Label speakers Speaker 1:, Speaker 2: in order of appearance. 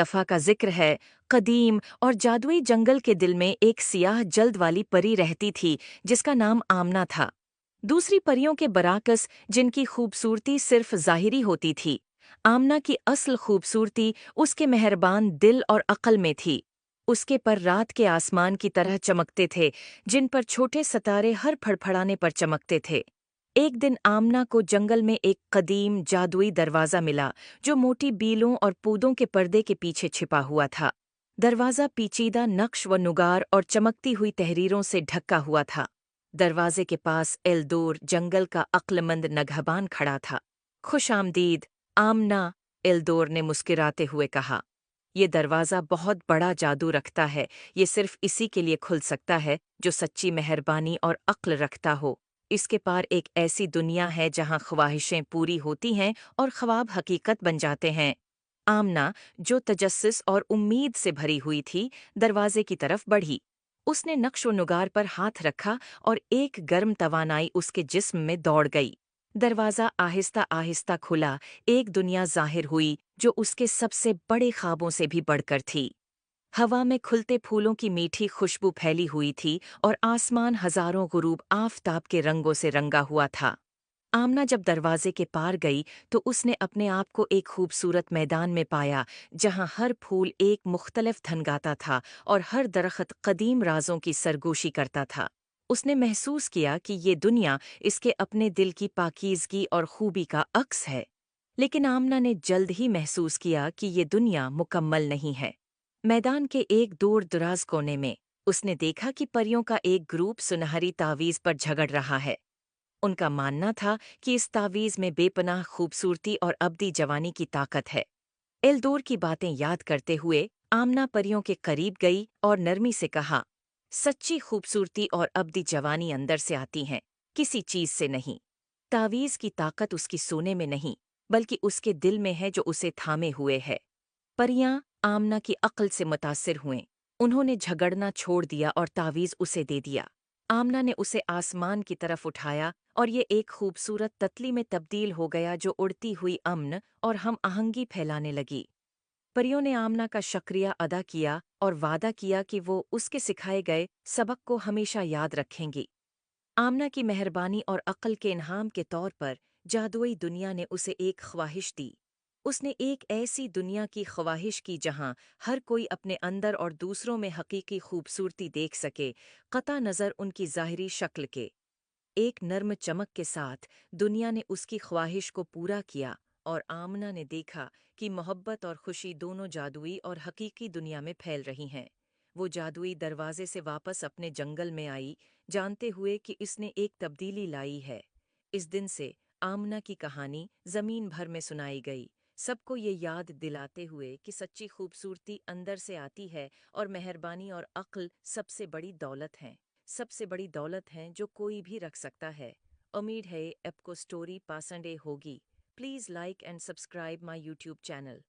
Speaker 1: दफा का जिक्र है। कदीम और जादुई जंगल के दिल में एक सियाह जल्द वाली परी रहती थी जिसका नाम आमना था। दूसरी परियों के बराकस, जिनकी खूबसूरती सिर्फ ज़ाहिरी होती थी, आमना की असल खूबसूरती उसके मेहरबान दिल और अक्ल में थी। उसके पर रात के आसमान की तरह चमकते थे, जिन पर छोटे सितारे हर फड़फड़ाने पर चमकते थे। एक दिन आमना को जंगल में एक कदीम जादुई दरवाज़ा मिला, जो मोटी बीलों और पौधों के पर्दे के पीछे छिपा हुआ था। दरवाज़ा पेचीदा नक्श व नुगार और चमकती हुई तहरीरों से ढका हुआ था। दरवाजे के पास एल्दोर, जंगल का अक्लमंद नगहबान, खड़ा था। खुश आमदीद, आमना, एल्दोर ने मुस्कुराते हुए कहा। ये दरवाज़ा बहुत बड़ा जादू रखता है। ये सिर्फ इसी के लिए खुल सकता है जो सच्ची मेहरबानी और अक्ल रखता हो। इसके पार एक ऐसी दुनिया है जहाँ ख्वाहिशें पूरी होती हैं और ख्वाब हकीकत बन जाते हैं। आमना, जो तजस्सुस और उम्मीद से भरी हुई थी, दरवाजे की तरफ बढ़ी। उसने नक्श नुगार पर हाथ रखा और एक गर्म तवानाई उसके जिस्म में दौड़ गई। दरवाज़ा आहिस्ता आहिस्ता खुला। एक दुनिया ज़ाहिर हुई जो उसके सबसे बड़े ख्वाबों से भी बढ़कर थी। हवा में खुलते फूलों की मीठी खुशबू फैली हुई थी और आसमान हजारों गुरूब आफताब के रंगों से रंगा हुआ था। आमना जब दरवाजे के पार गई तो उसने अपने आप को एक खूबसूरत मैदान में पाया, जहां हर फूल एक मुख्तलिफ धन गाता था और हर दरख्त कदीम राजों की सरगोशी करता था। उसने महसूस किया कि ये दुनिया इसके अपने दिल की पाकीज़गी और खूबी का अक्स है। लेकिन आमना ने जल्द ही महसूस किया कि ये दुनिया मुकम्मल नहीं है। मैदान के एक दूर दराज कोने में उसने देखा कि परियों का एक ग्रुप सुनहरी तावीज़ पर झगड़ रहा है। उनका मानना था कि इस तावीज़ में बेपनाह खूबसूरती और अब्दी जवानी की ताकत है। एल्दोर की बातें याद करते हुए आमना परियों के करीब गई और नरमी से कहा, सच्ची खूबसूरती और अब्दी जवानी अंदर से आती हैं, किसी चीज से नहीं। तावीज़ की ताकत उसकी सोने में नहीं, बल्कि उसके दिल में है जो उसे थामे हुए है। परियां आमना की अक्ल से मुतासिर हुएं। उन्होंने झगड़ना छोड़ दिया और तावीज़ उसे दे दिया। आमना ने उसे आसमान की तरफ उठाया और ये एक खूबसूरत ततली में तब्दील हो गया जो उड़ती हुई अमन और हम आहंगी फैलाने लगी। परियों ने आमना का शुक्रिया अदा किया और वादा किया कि वो उसके सिखाए गए सबक को हमेशा याद रखेंगी। आमना की मेहरबानी और अक्ल के इनाम के तौर पर जादुई दुनिया ने उसे एक ख्वाहिश दी। उसने एक ऐसी दुनिया की ख्वाहिश की जहां हर कोई अपने अंदर और दूसरों में हकीकी खूबसूरती देख सके, कता नज़र उनकी ज़ाहिरी शक्ल के। एक नर्म चमक के साथ दुनिया ने उसकी ख्वाहिश को पूरा किया और आमना ने देखा कि मोहब्बत और खुशी दोनों जादुई और हकीकी दुनिया में फैल रही हैं। वो जादुई दरवाजे से वापस अपने जंगल में आई, जानते हुए कि इसने एक तब्दीली लाई है। इस दिन से आमना की कहानी जमीन भर में सुनाई गई, सबको ये याद दिलाते हुए कि सच्ची खूबसूरती अंदर से आती है और मेहरबानी और अक्ल सबसे बड़ी दौलत हैं। सबसे बड़ी दौलत हैं जो कोई भी रख सकता है। उम्मीद है आपको स्टोरी पसंद होगी। Please like and subscribe my YouTube channel.